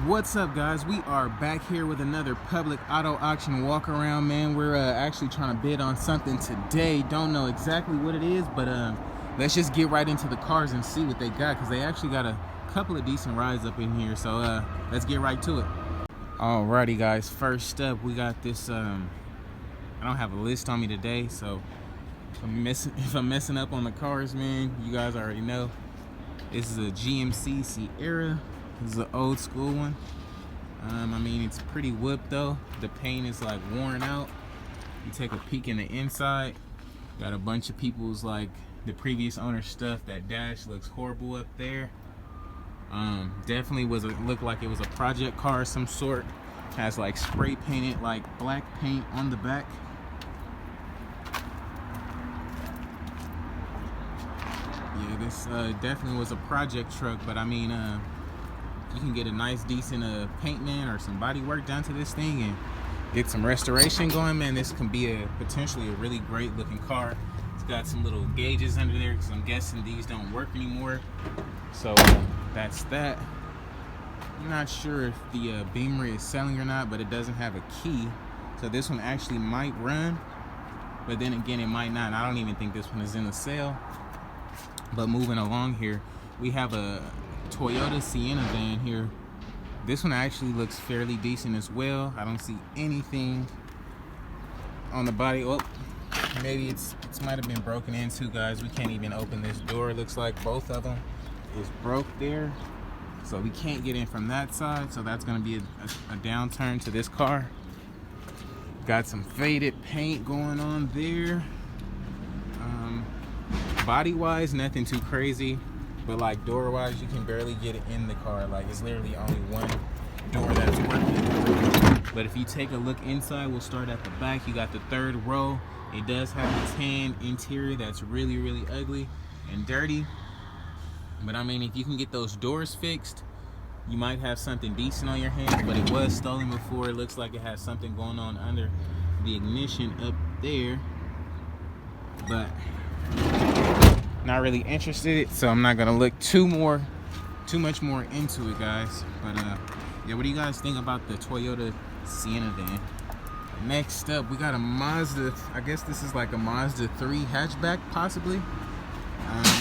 What's up, guys? We are back here with another public auto auction walk around, man. We're actually trying to bid on something today. Don't know exactly what it is, but let's just get right into the cars and see what they got, because they actually got a couple of decent rides up in here. So let's get right to it. Alrighty, guys, first up we got this I don't have a list on me today, so if I'm messing up on the cars, man, you guys already know. This is a GMC Sierra. This is an old school one. I mean, it's pretty whooped though. The paint is like worn out. You take a peek in the inside, got a bunch of people's like the previous owner's stuff. That dash looks horrible up there. Definitely looked like it was a project car of some sort. Has like spray painted like black paint on the back. Yeah, this definitely was a project truck, but I mean, you can get a nice decent paint, man, or some body work done to this thing and get some restoration going, man. This can be potentially a really great looking car. It's got some little gauges under there because I'm guessing these don't work anymore. So that's that. I'm not sure if the Beamer is selling or not, but it doesn't have a key, so this one actually might run, but then again it might not. I don't even think this one is in the sale. But moving along here, we have a Toyota Sienna van here. This one actually looks fairly decent as well. I don't see anything on the body. Oh, maybe it might have been broken into, guys. We can't even open this door. It looks like both of them is broke there, so we can't get in from that side. So that's going to be a downturn to this car. Got some faded paint going on there. Body wise, nothing too crazy, but like door wise, you can barely get it in the car. Like, it's literally only one door that's working. But if you take a look inside, we'll start at the back. You got the third row. It does have a tan interior that's really ugly and dirty, but I mean, if you can get those doors fixed, you might have something decent on your hands. But it was stolen before. It looks like it has something going on under the ignition up there, but not really interested, so I'm not gonna look too much more into it, guys. But yeah, what do you guys think about the Toyota Sienna van? Next up, we got a Mazda. I guess this is like a Mazda 3 hatchback, possibly.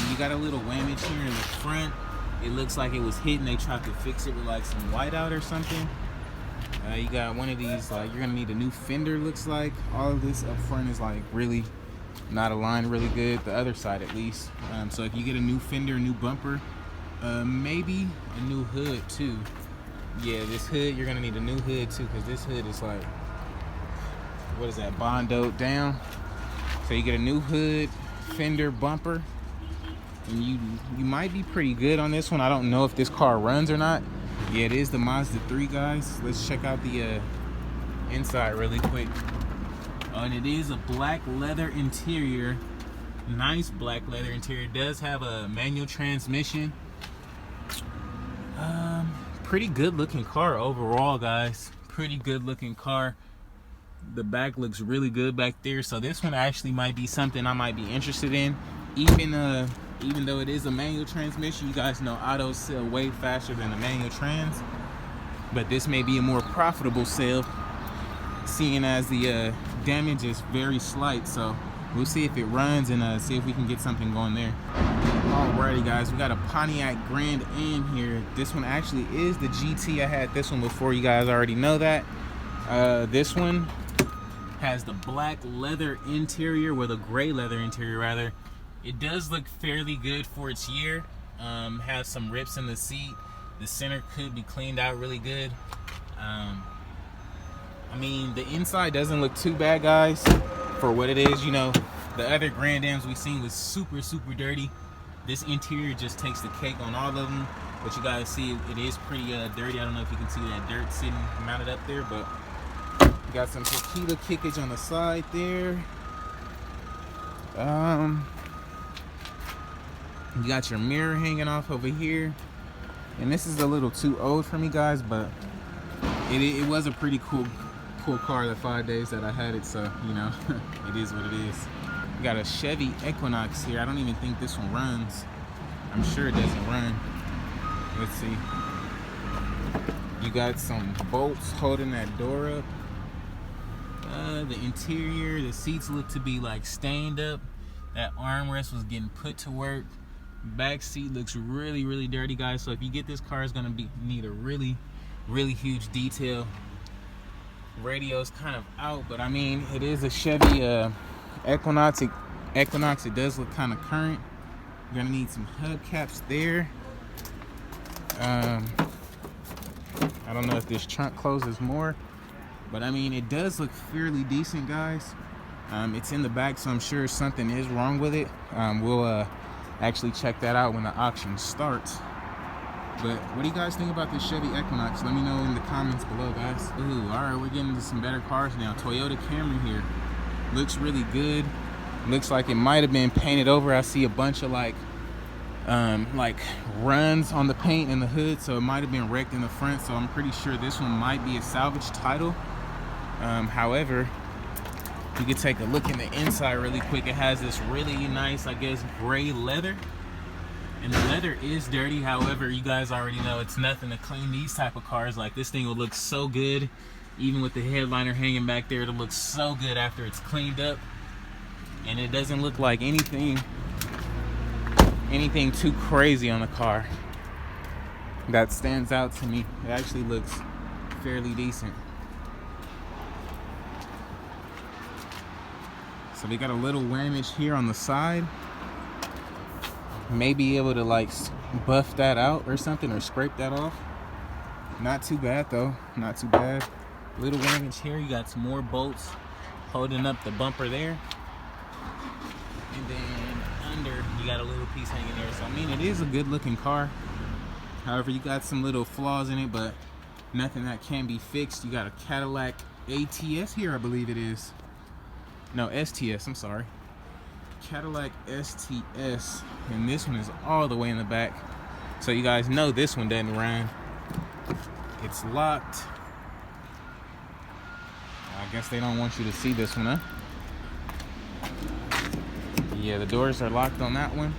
You got a little damage here in the front. It looks like it was hit and they tried to fix it with like some whiteout or something. You got one of these, like, you're gonna need a new fender, looks like. All of this up front is like really not aligned really good, the other side at least. So if you get a new fender, new bumper, maybe a new hood too. Yeah, this hood, you're gonna need a new hood too, because this hood is like, what is that, bondoed down. So you get a new hood, fender, bumper, and you might be pretty good on this one. I don't know if this car runs or not. Yeah, it is the Mazda 3, guys. Let's check out the inside really quick. And it is a black leather interior. Nice black leather interior. It does have a manual transmission. Pretty good looking car overall, guys. Pretty good looking car. The back looks really good back there. So this one actually might be something I might be interested in. Even though it is a manual transmission, you guys know autos sell way faster than a manual trans. But this may be a more profitable sale, seeing as the damage is very slight. So we'll see if it runs and see if we can get something going there. Alrighty, guys, we got a Pontiac Grand Am here. This one actually is the GT. I had this one before, you guys already know that. This one has the black leather interior, with a gray leather interior rather. It does look fairly good for its year. Has some rips in the seat. The center could be cleaned out really good. I mean, the inside doesn't look too bad, guys, for what it is. You know, the other Grand Ams we've seen was super dirty. This interior just takes the cake on all of them. But you guys see, it is pretty dirty. I don't know if you can see that dirt sitting mounted up there, but you got some tequila kickage on the side there. You got your mirror hanging off over here. And this is a little too old for me, guys, but it was a pretty cool car the 5 days that I had it, so you know, it is what it is. We got a Chevy Equinox here. I don't even think this one runs. I'm sure it doesn't run. Let's see. You got some bolts holding that door up. The interior, the seats look to be like stained up. That armrest was getting put to work. Back seat looks really, really dirty, guys. So if you get this car, it's gonna need a really, really huge detail. Radio's kind of out, but I mean, it is a Chevy Equinox. It does look kind of current. You're gonna need some hubcaps there. I don't know if this trunk closes more, but I mean, it does look fairly decent, guys. It's in the back, so I'm sure something is wrong with it. We'll actually check that out when the auction starts. But what do you guys think about this Chevy Equinox? Let me know in the comments below, guys. Ooh, all right, we're getting into some better cars now. Toyota Camry here. Looks really good. Looks like it might have been painted over. I see a bunch of like runs on the paint in the hood, so it might have been wrecked in the front. So I'm pretty sure this one might be a salvage title. However, you can take a look in the inside really quick. It has this really nice, I guess, gray leather. And the leather is dirty. However, you guys already know it's nothing to clean these type of cars. Like, this thing will look so good. Even with the headliner hanging back there, it'll look so good after it's cleaned up. And it doesn't look like anything too crazy on the car that stands out to me. It actually looks fairly decent. So we got a little whamage here on the side. May be able to like buff that out or something, or scrape that off. Not too bad though, not too bad. Little whamage here. You got some more bolts holding up the bumper there. And then under, you got a little piece hanging there. So I mean, it is a good looking car. However, you got some little flaws in it, but nothing that can be fixed. You got a Cadillac ATS here, I believe it is. No, STS, I'm sorry. Cadillac STS, and this one is all the way in the back, so you guys know this one doesn't run. It's locked. I guess they don't want you to see this one, huh? Yeah, the doors are locked on that one.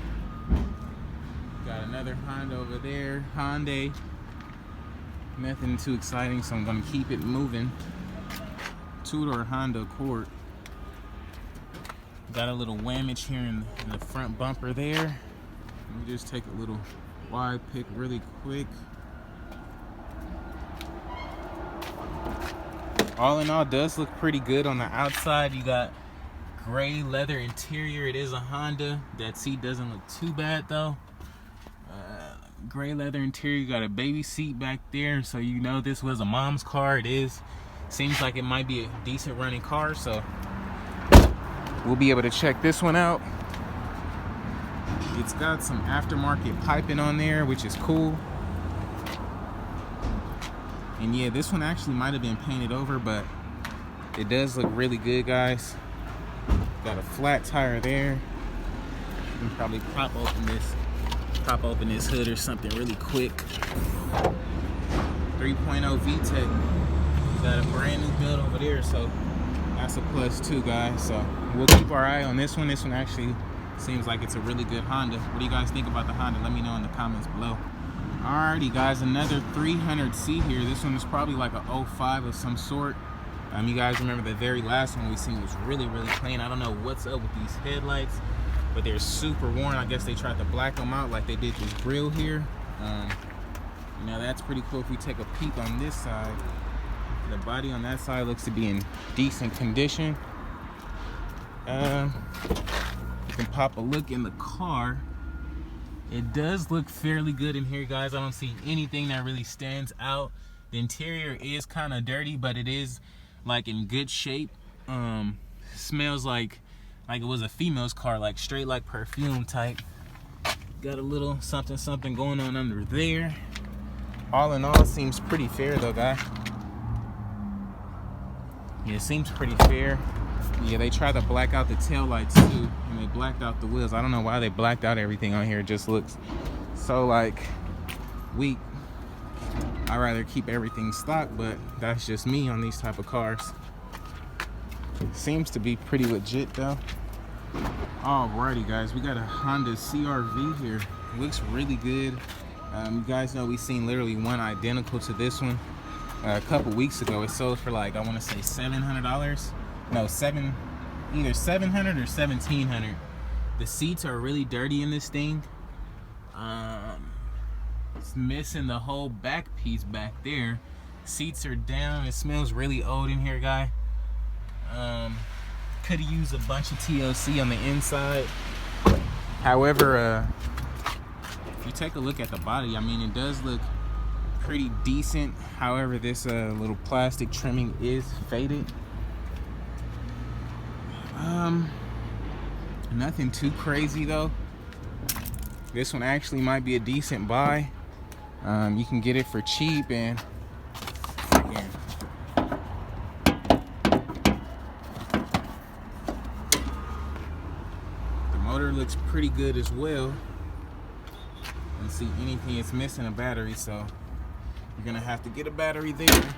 Got another Honda over there, Hyundai. Nothing too exciting, so I'm gonna keep it moving. Two-door Honda Accord. Got a little whamage here in the front bumper there. Let me just take a little wide pick really quick. All in all, does look pretty good on the outside. You got gray leather interior. It is a Honda. That seat doesn't look too bad though. Gray leather interior. You got a baby seat back there, so you know this was a mom's car. It is. Seems like it might be a decent running car, so we'll be able to check this one out. It's got some aftermarket piping on there, which is cool. And yeah, this one actually might have been painted over, but it does look really good, guys. Got a flat tire there. You can probably pop open this hood or something really quick. 3.0 VTEC. Got a brand new build over there, so that's a plus too, guys. So we'll keep our eye on this one. This one actually seems like it's a really good Honda. What do you guys think about the Honda? Let me know in the comments below. Alrighty, guys, another 300C here. This one is probably like a 05 of some sort. You guys remember the very last one we seen was really, really clean. I don't know what's up with these headlights, but they're super worn. I guess they tried to black them out like they did this grill here. Now that's pretty cool. If we take a peek on this side, the body on that side looks to be in decent condition. You can pop a look in the car. It does look fairly good in here, guys. I don't see anything that really stands out. The interior is kind of dirty, but it is like in good shape. Smells like it was a female's car, like straight like perfume type. Got a little something going on under there. All in all, seems pretty fair though, guys. Yeah, it seems pretty fair. Yeah, they tried to black out the tail lights too, and they blacked out the wheels. I don't know why they blacked out everything on here. It just looks so like weak. I'd rather keep everything stock, but that's just me on these type of cars. Seems to be pretty legit though. Alrighty, guys, we got a Honda CR-V here. Looks really good. You guys know we've seen literally one identical to this one. a couple weeks ago. It sold for like, I want to say $700. No, either 700 or 1700. The seats are really dirty in this thing. It's missing the whole back piece back there. Seats are down. It smells really old in here, guy. Could have used a bunch of TLC on the inside. However, if you take a look at the body, I mean, it does look pretty decent. However, this little plastic trimming is faded. Nothing too crazy though. This one actually might be a decent buy. You can get it for cheap, and again, the motor looks pretty good as well. And see, anything it's missing a battery, so you're gonna have to get a battery there.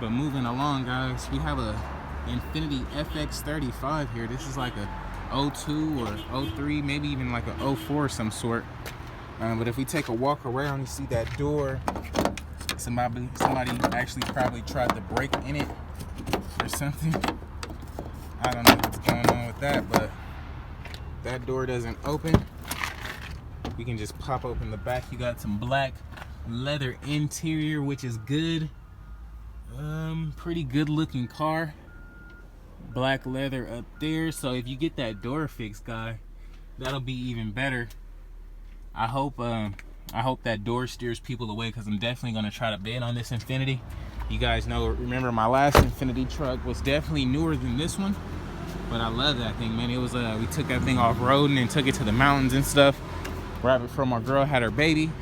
But moving along, guys, we have a Infiniti FX35 here. This is like a 02 or 03, maybe even like a 04 of some sort. But if we take a walk around, you see that door. Somebody actually probably tried to break in it or something. I don't know what's going on with that, but that door doesn't open. We can just pop open the back. You got some black leather interior, which is good. Pretty good looking car. Black leather up there. So if you get that door fixed, guy, that'll be even better. I hope that door steers people away, because I'm definitely gonna try to bid on this Infiniti. You guys remember my last Infiniti truck was definitely newer than this one, but I love that thing, man. It was we took that thing off road and took it to the mountains and stuff right before my girl had her baby.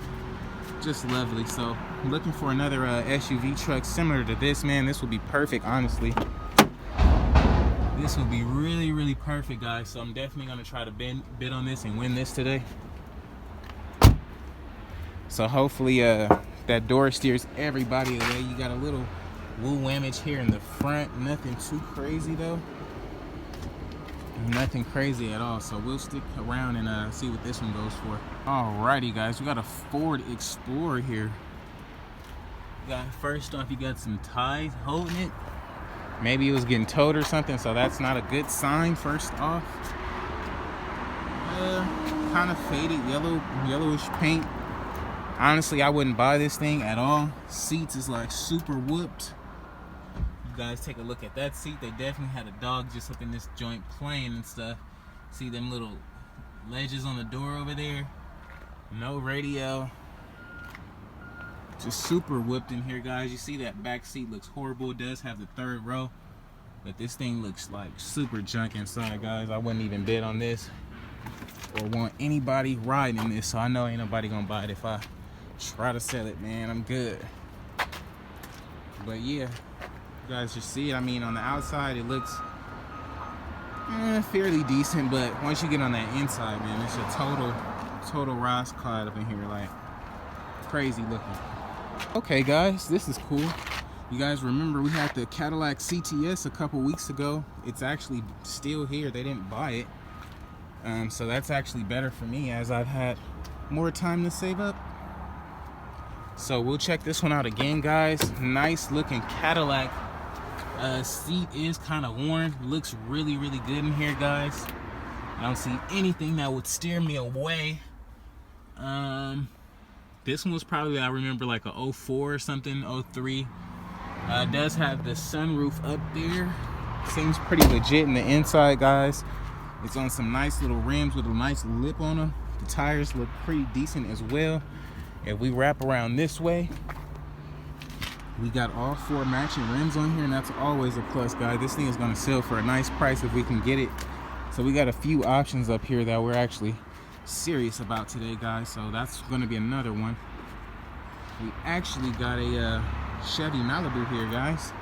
Just lovely. So I'm looking for another SUV truck similar to this, man. This would be perfect, honestly. This would be really, really perfect, guys. So I'm definitely gonna try to bid on this and win this today. So hopefully that door steers everybody away. You got a little woo whammage here in the front. Nothing too crazy though. Nothing crazy at all. So we'll stick around and see what this one goes for. Alrighty, guys, we got a Ford Explorer here. First off, you got some ties holding it. Maybe it was getting towed or something, so that's not a good sign. First off, kind of faded yellowish paint. Honestly, I wouldn't buy this thing at all. Seats is like super whooped. You guys take a look at that seat. They definitely had a dog just up in this joint playing and stuff. See them little ledges on the door over there? No radio. Just super whooped in here, guys. You see that back seat looks horrible. It does have the third row, but this thing looks like super junk inside, guys. I wouldn't even bid on this or want anybody riding this, so I know ain't nobody gonna buy it if I try to sell it, man. I'm good. But yeah, you guys just see it. I mean, on the outside it looks fairly decent, but once you get on that inside, man, it's a total Ross Clyde up in here, like crazy looking. Okay, guys, this is cool. You guys remember we had the Cadillac CTS a couple weeks ago. It's actually still here. They didn't buy it. So that's actually better for me, as I've had more time to save up. So we'll check this one out again, guys. Nice looking Cadillac. Seat is kind of worn. Looks really, really good in here, guys. I don't see anything that would steer me away. This one was probably, I remember, like a 04 or something, 03. It does have the sunroof up there. Seems pretty legit in the inside, guys. It's on some nice little rims with a nice lip on them. The tires look pretty decent as well. If we wrap around this way, we got all 4 matching rims on here, and that's always a plus, guys. This thing is going to sell for a nice price if we can get it. So we got a few options up here that we're actually serious about today, guys. So that's going to be another one. We actually got a Chevy Malibu here, guys.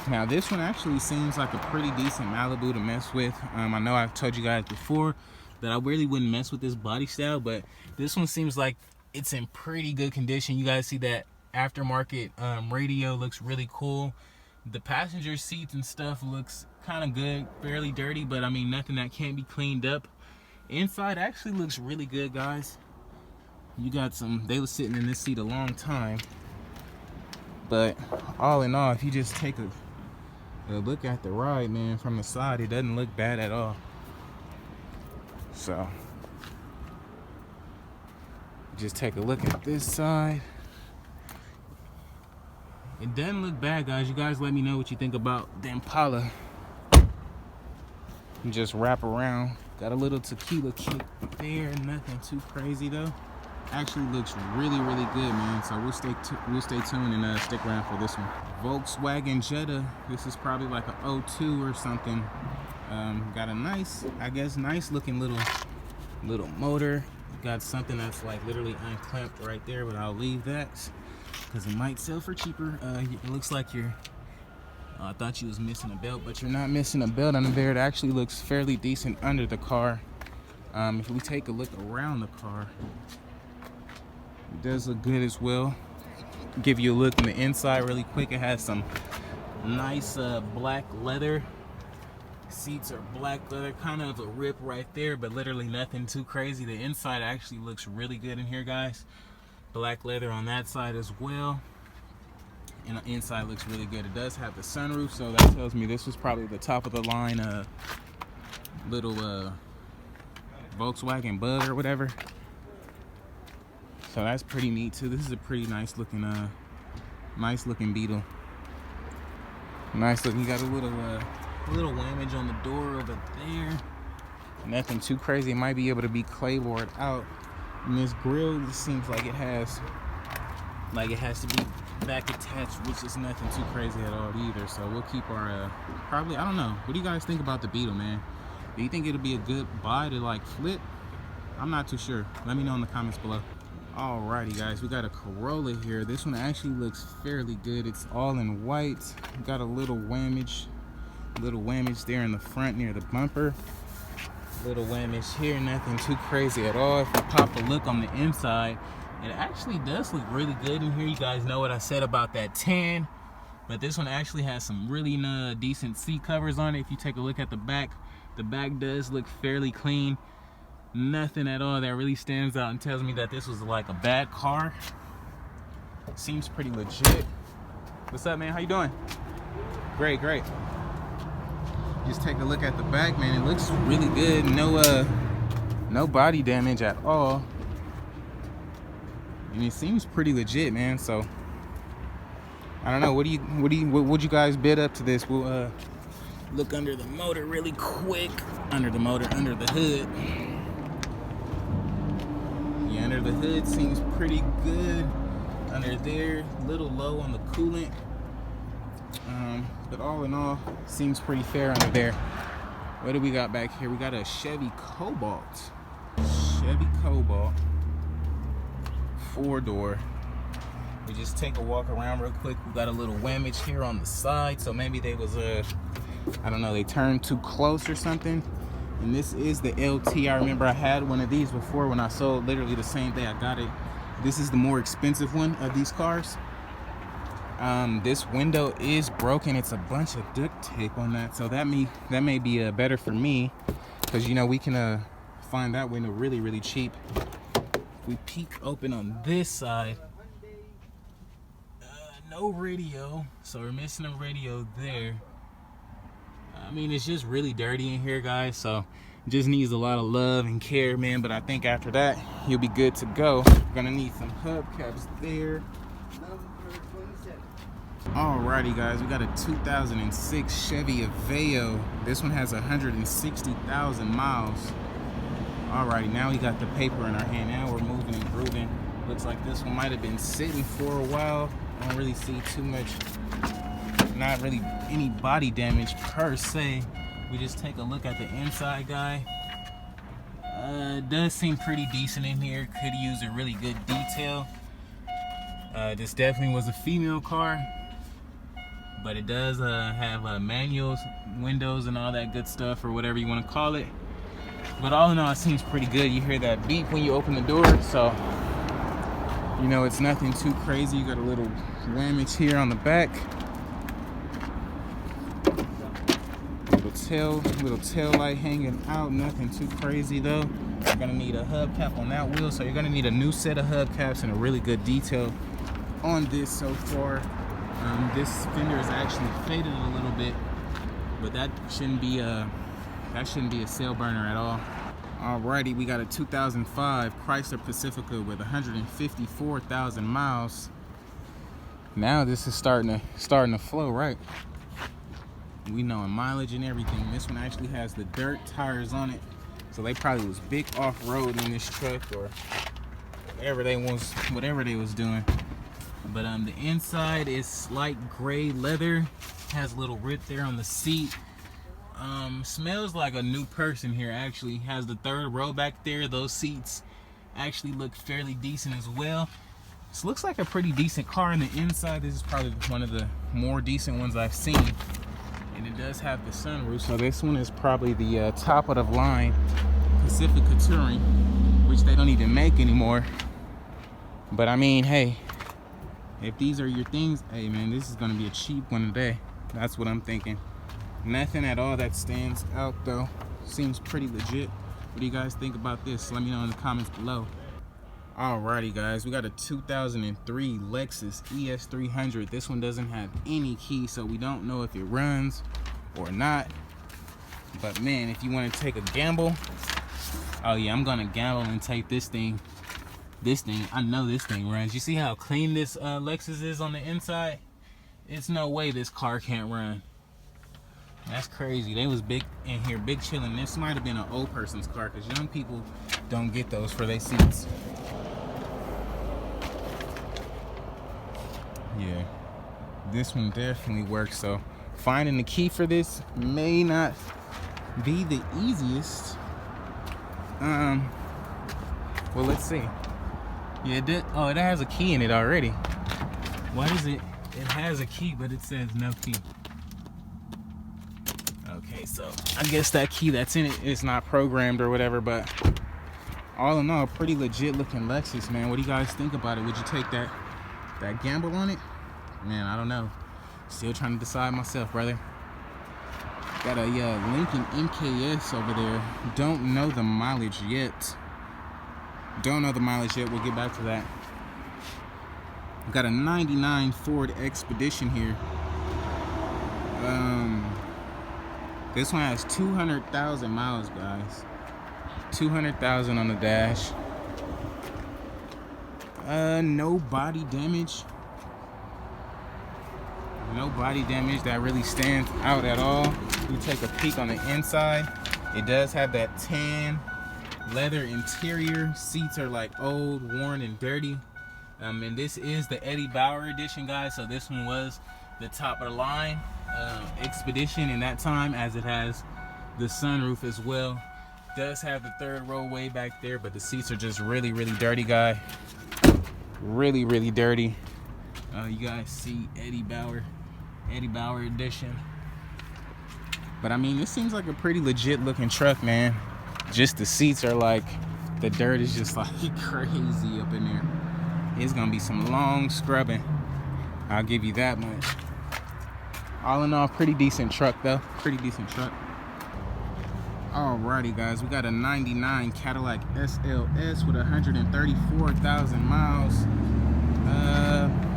Now this one actually seems like a pretty decent Malibu to mess with. I know I've told you guys before that I really wouldn't mess with this body style, but this one seems like it's in pretty good condition. You guys see that aftermarket radio looks really cool. The passenger seats and stuff looks kind of good, fairly dirty, but I mean nothing that can't be cleaned up. Inside actually looks really good, guys. You got some, they was sitting in this seat a long time. But all in all, if you just take a look at the ride, man, from the side, it doesn't look bad at all. So just take a look at this side. It doesn't look bad, guys. You guys let me know what you think about the Impala. And just wrap around. Got a little tequila kick there. Nothing too crazy though. Actually looks really, really good, man. So we'll stay tuned and stick around for this one. Volkswagen Jetta. This is probably like a 02 or something. Got a nice, I guess, nice looking little motor. Got something that's like literally unclamped right there, but I'll leave that because it might sell for cheaper. It looks like you're, I thought you was missing a belt, but you're not missing a belt under there. It actually looks fairly decent under the car. If we take a look around the car, it does look good as well. Give you a look in the inside really quick. It has some nice black leather. Seats are black leather, kind of a rip right there, but literally nothing too crazy. The inside actually looks really good in here, guys. Black leather on that side as well, and the inside looks really good. It does have the sunroof, so that tells me this was probably the top of the line little Volkswagen Bug or whatever. So that's pretty neat too. This is a pretty nice looking Beetle. Nice looking. You got a little whammage on the door over there. Nothing too crazy. It might be able to be clayboard out. And this grill, this seems like it has to be back attached, which is nothing too crazy at all either. So we'll keep our probably, I don't know. What do you guys think about the Beetle, man? Do you think it'll be a good buy to like flip? I'm not too sure. Let me know in the comments below. Alrighty, guys, we got a Corolla here. This one actually looks fairly good. It's all in white. Got a little whammage there in the front near the bumper. Little whammage here, nothing too crazy at all. If we pop a look on the inside, it actually does look really good in here. You guys know what I said about that tan, but this one actually has some really decent seat covers on it. If you take a look at the back does look fairly clean. Nothing at all that really stands out and tells me that this was like a bad car. Seems pretty legit. What's up, man? How you doing? Great. Just take a look at the back, man. It looks really good. No body damage at all. And it seems pretty legit, man. So I don't know. What would you guys bid up to this? We'll look under the motor really quick. Under the hood. Yeah, under the hood seems pretty good. Under there, a little low on the coolant. But all in all, seems pretty fair under there. What do we got back here? We got a Chevy Cobalt. 4-door. We just take a walk around real quick. We got a little whammage here on the side, so maybe they was I don't know, they turned too close or something. And this is the LT. I remember I had one of these before when I sold, literally the same day I got it. This is the more expensive one of these cars. This window is broken. It's a bunch of duct tape on that, so that may be better for me, because you know we can find that window really cheap. If we peek open on this side, no radio, so we're missing a radio there. I mean, it's just really dirty in here, guys, so it just needs a lot of love and care, man. But I think after that you'll be good to go. We're gonna need some hubcaps there. Alrighty, guys, we got a 2006 Chevy Aveo. This one has 160,000 miles. Alrighty, now we got the paper in our hand. Now we're moving and grooving. Looks like this one might have been sitting for a while. I don't really see too much, not really any body damage per se. We just take a look at the inside, guy. It does seem pretty decent in here. Could use a really good detail. This definitely was a female car, but it does have manuals, windows, and all that good stuff, or whatever you want to call it. But all in all, it seems pretty good. You hear that beep when you open the door, so you know it's nothing too crazy. You got a little whammage here on the back. Little tail light hanging out. Nothing too crazy though. You're gonna need a hubcap on that wheel, so you're gonna need a new set of hubcaps and a really good detail on this so far. This fender is actually faded a little bit, but that shouldn't be a sail burner at all. Alrighty, we got a 2005 Chrysler Pacifica with 154,000 miles. Now this is starting to flow, right? We know mileage and everything. This one actually has the dirt tires on it, so they probably was big off-road in this truck or whatever they was doing. But the inside is light gray leather, has a little rip there on the seat. Smells like a new person here. Actually has the third row back there. Those seats actually look fairly decent as well. This looks like a pretty decent car on the inside. This is probably one of the more decent ones I've seen, and it does have the sunroof, so this one is probably the top of the line Pacifica Touring, which they don't even make anymore. But I mean, hey, if these are your things, hey man, this is gonna be a cheap one today. That's what I'm thinking. Nothing at all that stands out though. Seems pretty legit. What do you guys think about this? Let me know in the comments below. Alrighty guys, we got a 2003 Lexus ES300. This one doesn't have any key, so we don't know if it runs or not. But man, if you want to take a gamble, oh yeah, I'm gonna gamble and take this thing. I know this thing runs. You see how clean this Lexus is on the inside? It's no way this car can't run. That's crazy. They was big in here, big chilling. This might have been an old person's car, because young people don't get those for their seats. Yeah, this one definitely works. So finding the key for this may not be the easiest. Well, let's see. Yeah, it did. Oh, it has a key in it already. What is it? It has a key, but it says no key. Okay, so I guess that key that's in it is not programmed or whatever, but all in all, pretty legit looking Lexus, man. What do you guys think about it? Would you take that gamble on it? Man, I don't know. Still trying to decide myself, brother. Got a Lincoln MKS over there. Don't know the mileage yet. We'll get back to that. Got a 99 Ford Expedition here. This one has 200,000 miles, guys. 200,000 on the dash. No body damage. No body damage that really stands out at all. You take a peek on the inside. It does have that tan leather interior. Seats are like old, worn, and dirty. And this is the Eddie Bauer edition, guys. So this one was the top of the line Expedition in that time, as it has the sunroof as well. Does have the third row way back there, but the seats are just really, really dirty, guy. Really, really dirty. You guys see Eddie Bauer edition. But I mean, this seems like a pretty legit looking truck, man. Just the seats are like, the dirt is just like crazy up in there. It's gonna be some long scrubbing, I'll give you that much. All in all, pretty decent truck though. Pretty decent truck. Alrighty guys, we got a 99 Cadillac SLS with 134,000 miles.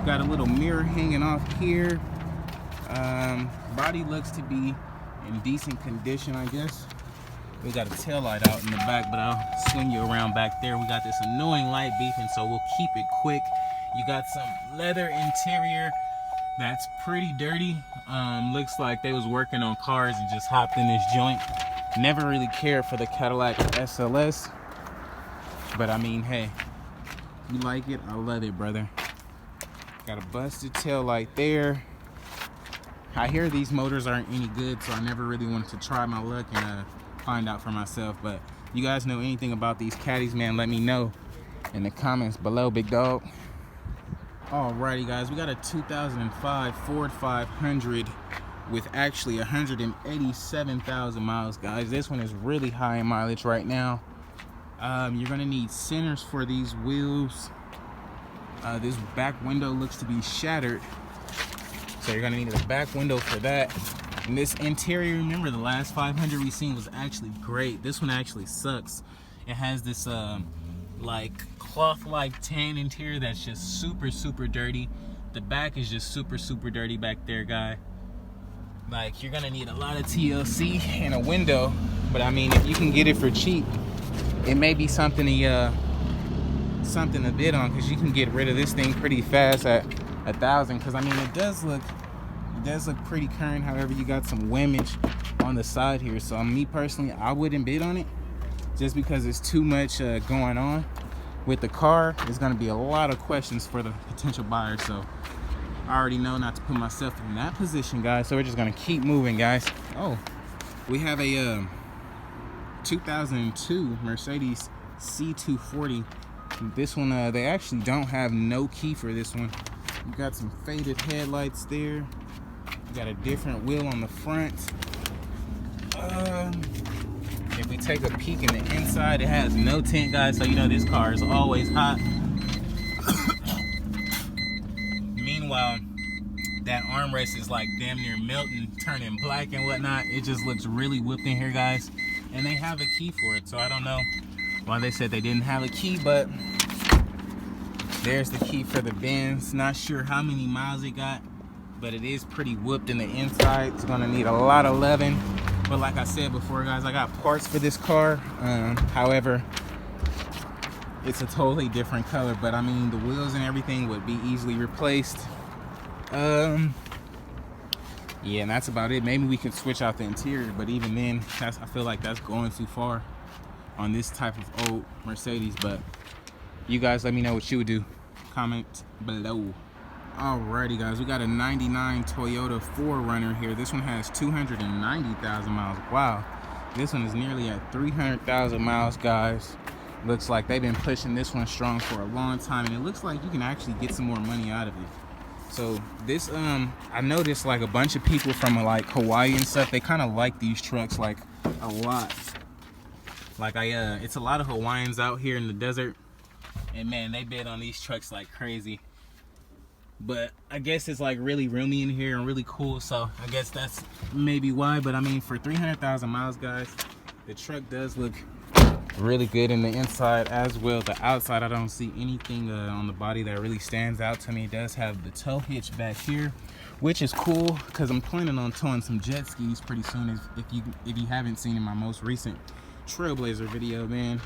Got a little mirror hanging off here. Body looks to be in decent condition, I guess. We got a tail light out in the back, but I'll swing you around back there. We got this annoying light beeping, so we'll keep it quick. You got some leather interior that's pretty dirty. Looks like they was working on cars and just hopped in this joint. Never really cared for the Cadillac SLS, but I mean, hey, you like it, I love it, brother. Got a busted tail light there. I hear these motors aren't any good, so I never really wanted to try my luck and find out for myself. But you guys know anything about these caddies, man, let me know in the comments below, big dog. Alrighty guys, we got a 2005 Ford 500 with actually 187,000 miles, guys. This one is really high in mileage right now. You're gonna need centers for these wheels. This back window looks to be shattered, so you're gonna need a back window for that. And this interior, remember the last 500 we seen was actually great. This one actually sucks. It has this like cloth-like tan interior that's just super dirty. The back is just super dirty back there, guy. Like, you're gonna need a lot of TLC and a window, but I mean, if you can get it for cheap, it may be something to bid on, because you can get rid of this thing pretty fast at $1,000. Because I mean, it does look pretty current. However, you got some whamage on the side here. So me personally, I wouldn't bid on it, just because it's too much going on with the car. There's gonna be a lot of questions for the potential buyer. So I already know not to put myself in that position, guys. So we're just gonna keep moving, guys. Oh, we have a 2002 Mercedes C240. This one, they actually don't have no key for this one. You got some faded headlights there. You got a different wheel on the front. If we take a peek in the inside, it has no tint, guys, so you know this car is always hot. Meanwhile, that armrest is like damn near melting, turning black and whatnot. It just looks really whipped in here, guys. And they have a key for it, so I don't know why they said they didn't have a key, but there's the key for the Benz. Not sure how many miles it got, but it is pretty whooped in the inside. It's gonna need a lot of loving. But like I said before, guys, I got parts for this car. However, it's a totally different color, but I mean, the wheels and everything would be easily replaced. Yeah, and that's about it. Maybe we could switch out the interior, but even then, I feel like that's going too far on this type of old Mercedes. But you guys let me know what you would do. Comment below. Alrighty, guys, we got a 99 Toyota 4Runner here. This one has 290,000 miles. Wow, this one is nearly at 300,000 miles, guys. Looks like they've been pushing this one strong for a long time, and it looks like you can actually get some more money out of it. So this, I noticed like a bunch of people from like Hawaii and stuff, they kind of like these trucks like a lot. Like it's a lot of Hawaiians out here in the desert, and man, they bid on these trucks like crazy. But I guess it's like really roomy in here and really cool, so I guess that's maybe why. But I mean, for 300,000 miles, guys, the truck does look really good in the inside as well. The outside, I don't see anything on the body that really stands out to me. It does have the tow hitch back here, which is cool because I'm planning on towing some jet skis pretty soon. If you haven't seen in my most recent Trailblazer video, man,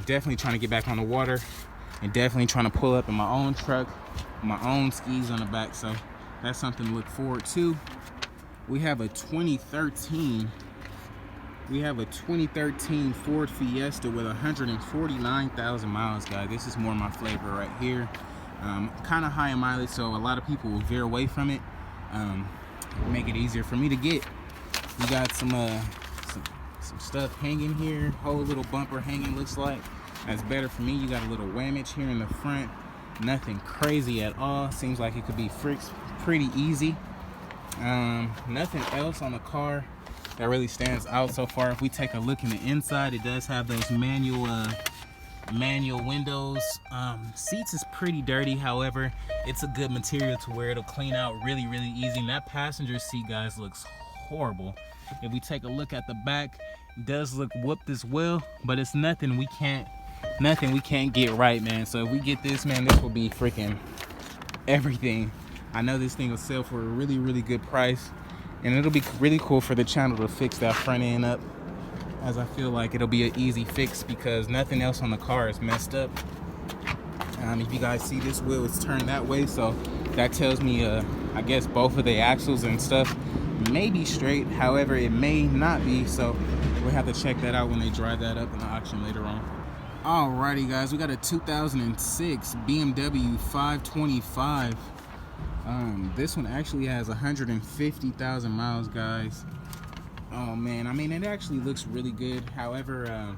definitely trying to get back on the water, and definitely trying to pull up in my own truck, my own skis on the back. So that's something to look forward to. We have a 2013 Ford Fiesta with 149,000 miles, guys. This is more my flavor right here. Kind of high in mileage, so a lot of people will veer away from it. Make it easier for me to get. We got some stuff hanging here. Whole little bumper hanging, looks like. That's better for me. You got a little whamage here in the front. Nothing crazy at all. Seems like it could be fixed pretty easy. Nothing else on the car that really stands out so far. If we take a look in the inside, it does have those manual windows. Seats is pretty dirty, however, it's a good material to where it'll clean out really easy. And that passenger seat, guys, looks horrible. If we take a look at the back, it does look whooped as well, but it's nothing we can't get right, man. So if we get this, man, this will be freaking everything. I know this thing will sell for a really good price, and it'll be really cool for the channel to fix that front end up, as I feel like it'll be an easy fix because nothing else on the car is messed up. If you guys see, this wheel is turned that way, so that tells me I guess both of the axles and stuff may be straight. However, it may not be, so we'll have to check that out when they drive that up in the auction later on. Alrighty, guys, we got a 2006 BMW 525. This one actually has 150,000 miles, guys. Oh man, I mean, it actually looks really good. However,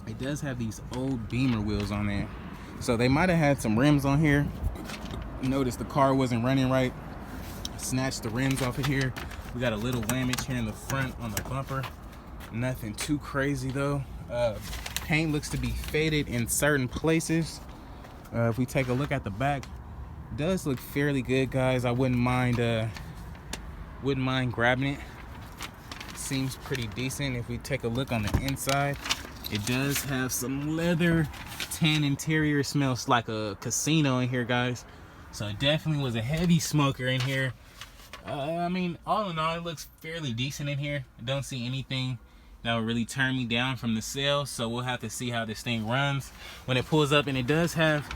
it does have these old Beamer wheels on there, so they might have had some rims on here. Notice the car wasn't running right. Snatched the rims off of here. We got a little whamage here in the front on the bumper. Nothing too crazy though. Paint looks to be faded in certain places. If we take a look at the back, it does look fairly good, guys. I wouldn't mind grabbing it. Seems pretty decent. If we take a look on the inside, It does have some leather tan interior. It smells like a casino in here, guys. So it definitely was a heavy smoker in here. I mean, all in all, it looks fairly decent in here. I don't see anything that will really turn me down from the sale. So we'll have to see how this thing runs when it pulls up. And it does have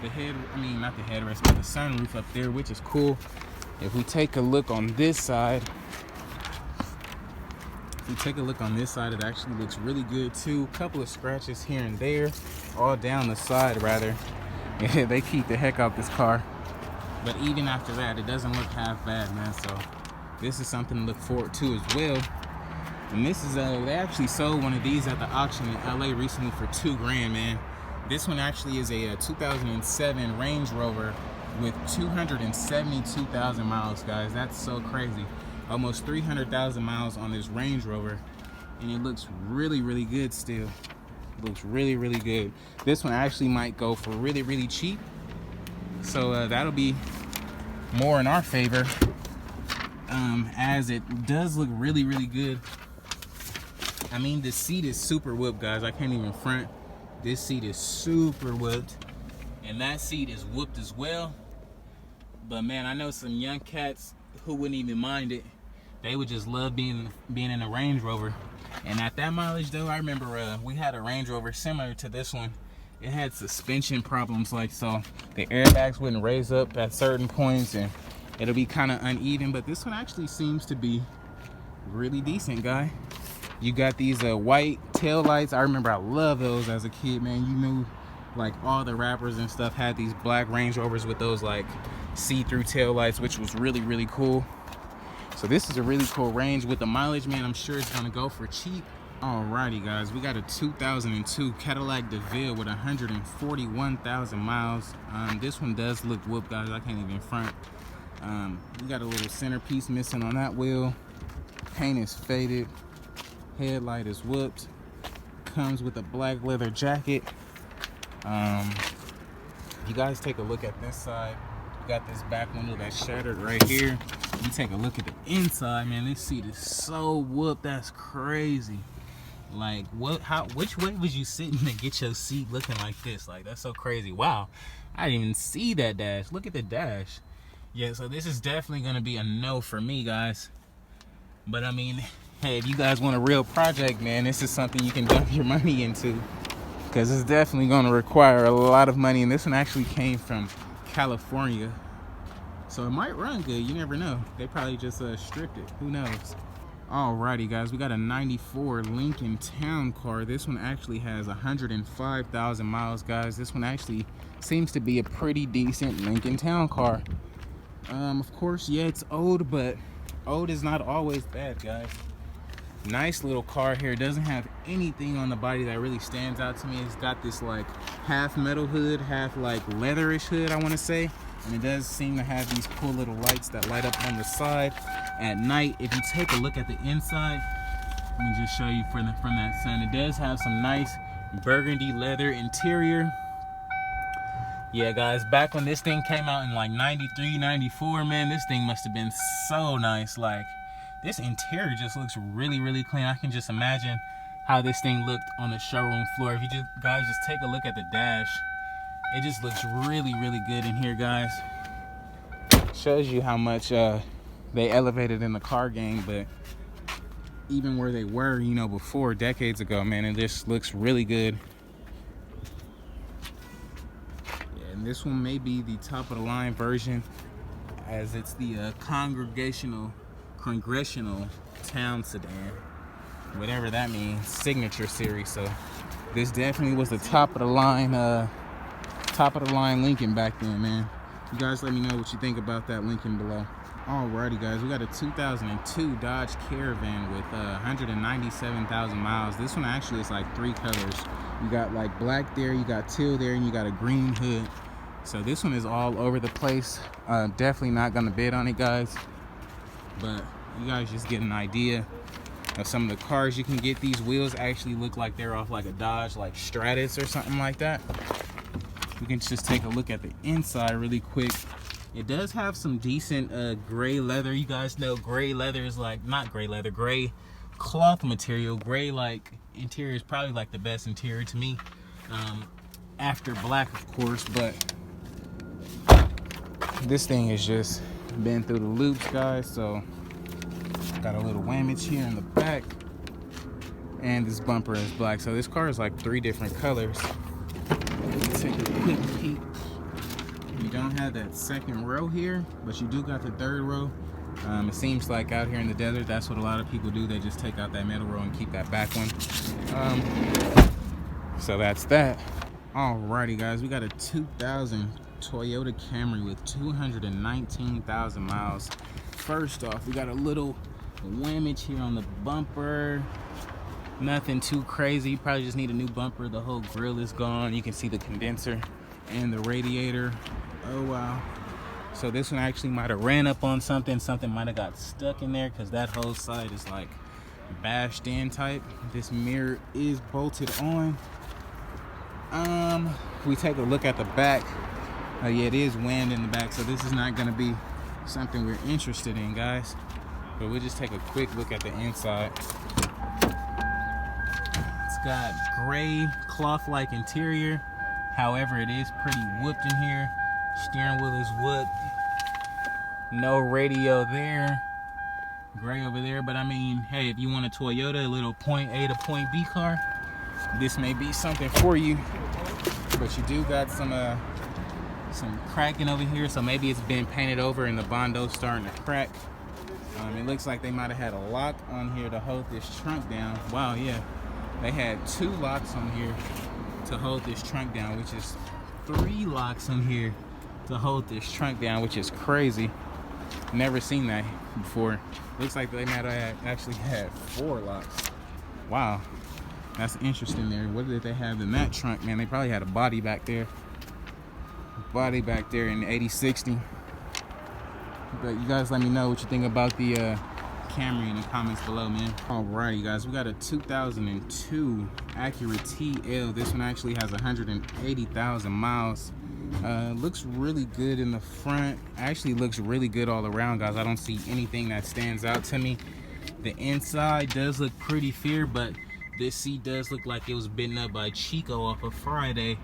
the head, I mean, not the headrest, but the sunroof up there, which is cool. If we take a look on this side, it actually looks really good too. A couple of scratches here and there, all down the side rather. Yeah, they keep the heck out this car. But even after that, it doesn't look half bad, man. So this is something to look forward to as well. And this is they actually sold one of these at the auction in LA recently for $2 grand, man. This one actually is a 2007 Range Rover with 272,000 miles, guys. That's so crazy. Almost 300,000 miles on this Range Rover, and it looks really, really good still. It looks really, really good. This one actually might go for really, really cheap. So that'll be more in our favor, as it does look really, really good. I mean, the seat is super whooped, guys. I can't even front. This seat is super whooped, and that seat is whooped as well. But man, I know some young cats who wouldn't even mind it. They would just love being in a Range Rover. And at that mileage though, I remember we had a Range Rover similar to this one. It had suspension problems, like so the airbags wouldn't raise up at certain points and it'll be kind of uneven. But this one actually seems to be really decent, guy. You got these white tail lights. I remember I loved those as a kid, man. You knew like all the rappers and stuff had these black Range Rovers with those like see-through tail lights, which was really, really cool. So this is a really cool Range with the mileage, man. I'm sure it's gonna go for cheap. Alrighty, guys, we got a 2002 Cadillac DeVille with 141,000 miles. This one does look whooped, guys. I can't even front. We got a little centerpiece missing on that wheel. Paint is faded. Headlight is whooped. Comes with a black leather jacket. You guys take a look at this side. We got this back window that's shattered right here. You take a look at the inside, man. This seat is so whooped. That's crazy. Like, which way was you sitting to get your seat looking like this? Like, that's so crazy. Wow, I didn't even see that dash. Look at the dash. Yeah, so this is definitely gonna be a no for me, guys. But I mean, hey, if you guys want a real project, man, this is something you can dump your money into, because it's definitely gonna require a lot of money. And this one actually came from California, so it might run good. You never know. They probably just stripped it. Who knows? Alrighty, guys, we got a 94 Lincoln Town Car. This one actually has 105,000 miles, guys. This one actually seems to be a pretty decent Lincoln Town Car. Of course, yeah, it's old, but old is not always bad, guys. Nice little car here. It doesn't have anything on the body that really stands out to me. It's got this like half metal hood, half like leatherish hood, I want to say. And it does seem to have these cool little lights that light up on the side at night. If you take a look at the inside, let me just show you from that sun. It does have some nice burgundy leather interior. Yeah, guys, back when this thing came out in like 93, 94, man, this thing must have been so nice. Like, this interior just looks really, really clean. I can just imagine how this thing looked on the showroom floor. If you guys just take a look at the dash, it just looks really, really good in here, guys. Shows you how much they elevated in the car game, but even where they were, you know, before, decades ago, man, it just looks really good. Yeah, and this one may be the top of the line version, as it's the congressional town sedan, whatever that means, signature series. So this definitely was the top of the line Lincoln back then, man. You guys let me know what you think about that Lincoln below. Alrighty, guys, we got a 2002 Dodge Caravan with 197,000 miles. This one actually is like 3 colors. You got like black there, you got teal there, and you got a green hood. So this one is all over the place. Definitely not gonna bid on it, guys, but you guys just get an idea of some of the cars you can get. These wheels actually look like they're off like a Dodge like Stratus or something like that. We can just take a look at the inside really quick. It does have some decent gray leather. You guys know gray leather is like, not gray leather, gray cloth material. Gray like interior is probably like the best interior to me, after black of course, but this thing has just been through the loops, guys. So got a little whammage here in the back, and this bumper is black. So this car is like 3 different colors. Let's take a quick peek. You don't have that second row here, but you do got the 3rd row. It seems like out here in the desert, that's what a lot of people do. They just take out that middle row and keep that back one. So that's that. Alrighty, guys, we got a 2000 Toyota Camry with 219,000 miles. First off, we got a little whammage here on the bumper. Nothing too crazy. You probably just need a new bumper. The whole grill is gone. You can see the condenser and the radiator. Oh wow. So this one actually might have ran up on something. Something might have got stuck in there, because that whole side is like bashed in type. This mirror is bolted on. If we take a look at the back, yeah, it is wind in the back, so this is not going to be something we're interested in, guys. But we'll just take a quick look at the inside. It's got gray cloth-like interior. However, it is pretty whooped in here. Steering wheel is whooped. No radio there. Gray over there. But I mean, hey, if you want a Toyota, a little point A to point B car, this may be something for you. But you do got some cracking over here, so maybe it's been painted over and the Bondo's starting to crack. It looks like they might have had a lock on here to hold this trunk down. Wow, yeah. They had 2 locks on here to hold this trunk down, which is 3 locks on here to hold this trunk down, which is crazy. Never seen that before. Looks like they might have actually had 4 locks. Wow, that's interesting there. What did they have in that trunk, man? They probably had a body back there. Body back there in 8060. But you guys let me know what you think about the Camry in the comments below, man. Alrighty, guys, we got a 2002 Acura TL. This one actually has 180,000 miles. Looks really good in the front. Actually looks really good all around, guys. I don't see anything that stands out to me. The inside does look pretty fair, but this seat does look like it was bitten up by Chico off of Friday.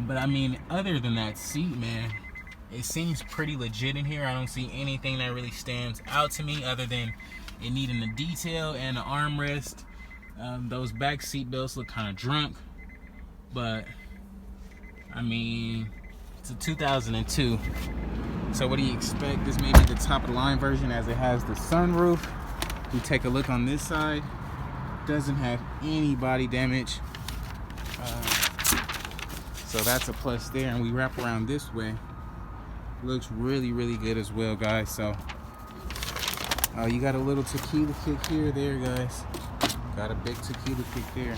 But I mean, other than that seat, man, it seems pretty legit in here. I don't see anything that really stands out to me other than it needing a detail and an armrest. Those back seat belts look kind of drunk, but I mean, it's a 2002. So what do you expect? This may be the top of the line version, as it has the sunroof. You take a look on this side, doesn't have any body damage. So that's a plus there, and we wrap around this way. Looks really, really good as well, guys. So you got a little tequila kick here, there, guys. Got a big tequila kick there.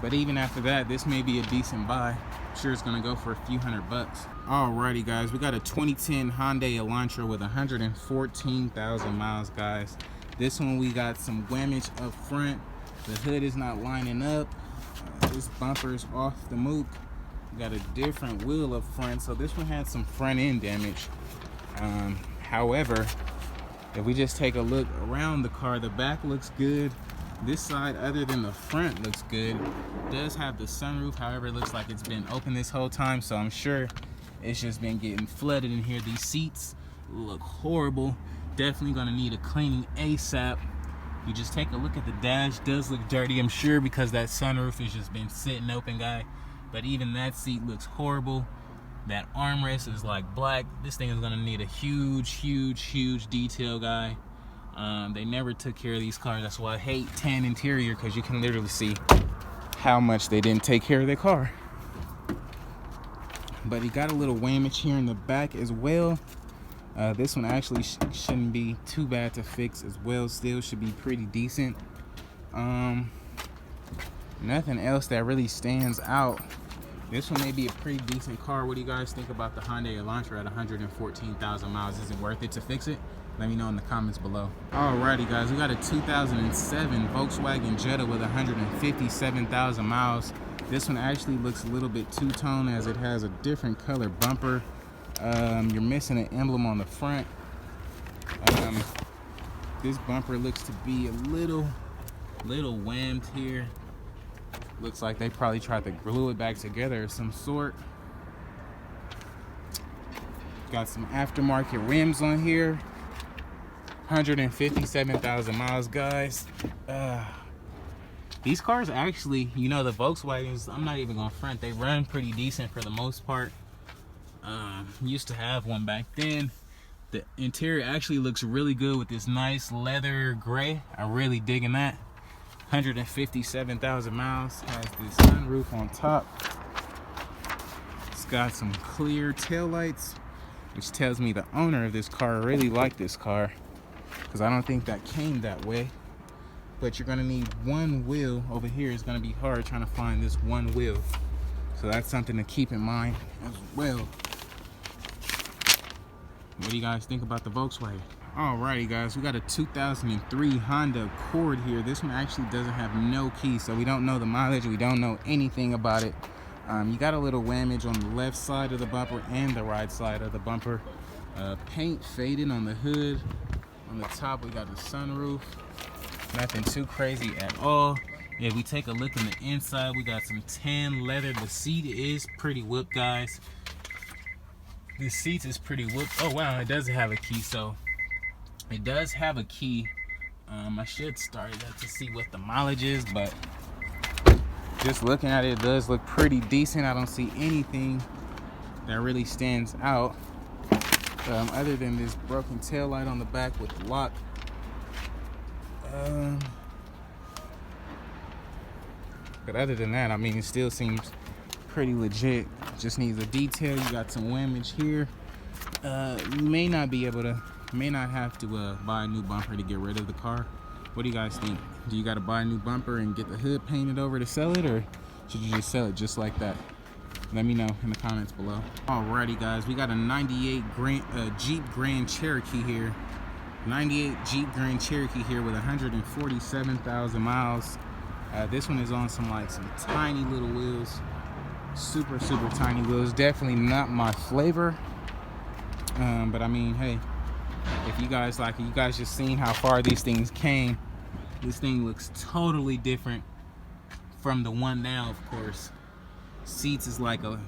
But even after that, this may be a decent buy. I'm sure it's gonna go for a few $100. Alrighty, guys, we got a 2010 Hyundai Elantra with 114,000 miles, guys. This one we got some whammage up front. The hood is not lining up. This bumper is off the mook. Got a different wheel up front, so this one had some front end damage. However, if we just take a look around the car, the back looks good. This side, other than the front, looks good. It does have the sunroof, however, it looks like it's been open this whole time, so I'm sure it's just been getting flooded in here. These seats look horrible. Definitely gonna need a cleaning ASAP. You just take a look at the dash, does look dirty, I'm sure, because that sunroof has just been sitting open, guy. But even that seat looks horrible. That armrest is like black. This thing is gonna need a huge, huge, huge detail, guy. They never took care of these cars. That's why I hate tan interior, because you can literally see how much they didn't take care of their car. But it got a little whammage here in the back as well. This one actually shouldn't be too bad to fix as well. Still should be pretty decent. Nothing else that really stands out. This one may be a pretty decent car. What do you guys think about the Hyundai Elantra at 114,000 miles? Is it worth it to fix it? Let me know in the comments below. Alrighty, guys, we got a 2007 Volkswagen Jetta with 157,000 miles. This one actually looks a little bit two-tone, as it has a different color bumper. You're missing an emblem on the front. This bumper looks to be a little Little whammed here. Looks like they probably tried to glue it back together of some sort. Got some aftermarket rims on here. 157,000 miles, guys. These cars actually, you know, the Volkswagens, I'm not even gonna front, they run pretty decent for the most part. Used to have one back then. The interior actually looks really good with this nice leather gray. I'm really digging that. 157,000 miles. Has this sunroof on top. It's got some clear taillights, which tells me the owner of this car really liked this car, because I don't think that came that way. But you're gonna need one wheel over here. It's gonna be hard trying to find this one wheel, so that's something to keep in mind as well. What do you guys think about the Volkswagen? Alrighty guys, we got a 2003 Honda Accord here. This one actually doesn't have no key, so we don't know the mileage, we don't know anything about it. You got a little whammage on the left side of the bumper and the right side of the bumper. Paint faded on the hood. On the top we got the sunroof. Nothing too crazy at all. If we take a look in the inside, we got some tan leather. The seat is pretty whooped, guys. The seats is pretty whooped. Oh wow, it does have a key, so it does have a key. I should start it up to see what the mileage is, but just looking at it, it does look pretty decent. I don't see anything that really stands out, other than this broken tail light on the back with the lock. But other than that, I mean, it still seems pretty legit. Just needs a detail. You got some whammage here. You may not have to buy a new bumper to get rid of the car. What do you guys think? Do you got to buy a new bumper and get the hood painted over to sell it, or should you just sell it just like that? Let me know in the comments below. Alrighty guys, we got a 98 Jeep Grand Cherokee here. 98 Jeep Grand Cherokee here with 147,000 miles. This one is on some tiny little wheels. Super tiny wheels. Definitely not my flavor. But I mean, hey, if you guys like it, you guys just seen how far these things came. This thing looks totally different from the one now, of course. Seats is like a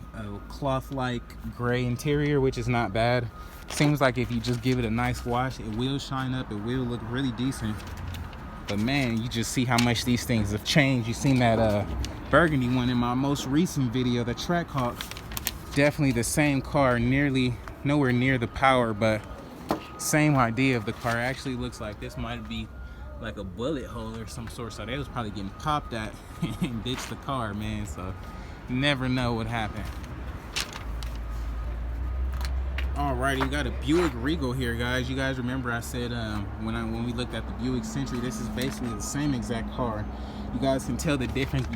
cloth-like gray interior, which is not bad. Seems like if you just give it a nice wash, it will shine up, it will look really decent. But man, you just see how much these things have changed. You seen that burgundy one in my most recent video, the Trackhawk. Definitely the same car, nowhere near the power, but same idea of the car. It actually looks like this might be like a bullet hole or some sort, so they was probably getting popped at and ditched the car, man. So you never know what happened. Alrighty, we got a Buick Regal here, guys. You guys remember I said when we looked at the Buick Century, this is basically the same exact car. You guys can tell the difference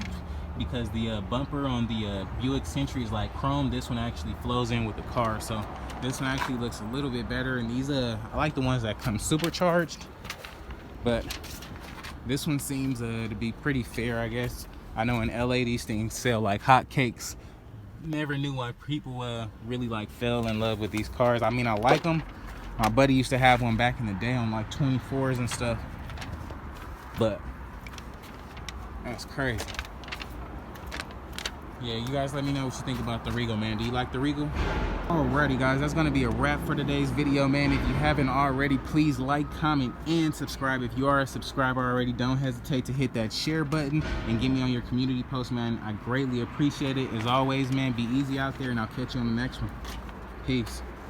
because the bumper on the Buick Century is like chrome. This one actually flows in with the car, so this one actually looks a little bit better. And these I like the ones that come supercharged, but this one seems to be pretty fair, I guess. I know in LA these things sell like hotcakes. Never knew why people really fell in love with these cars. I mean, I like them. My buddy used to have one back in the day on like 24s and stuff, but that's crazy. Yeah, you guys let me know what you think about the Regal, man. Do you like the Regal? Alrighty guys, that's gonna be a wrap for today's video, man. If you haven't already, please like, comment, and subscribe. If you are a subscriber already, don't hesitate to hit that share button and get me on your community post, man. I greatly appreciate it. As always, man, be easy out there, and I'll catch you on the next one. Peace.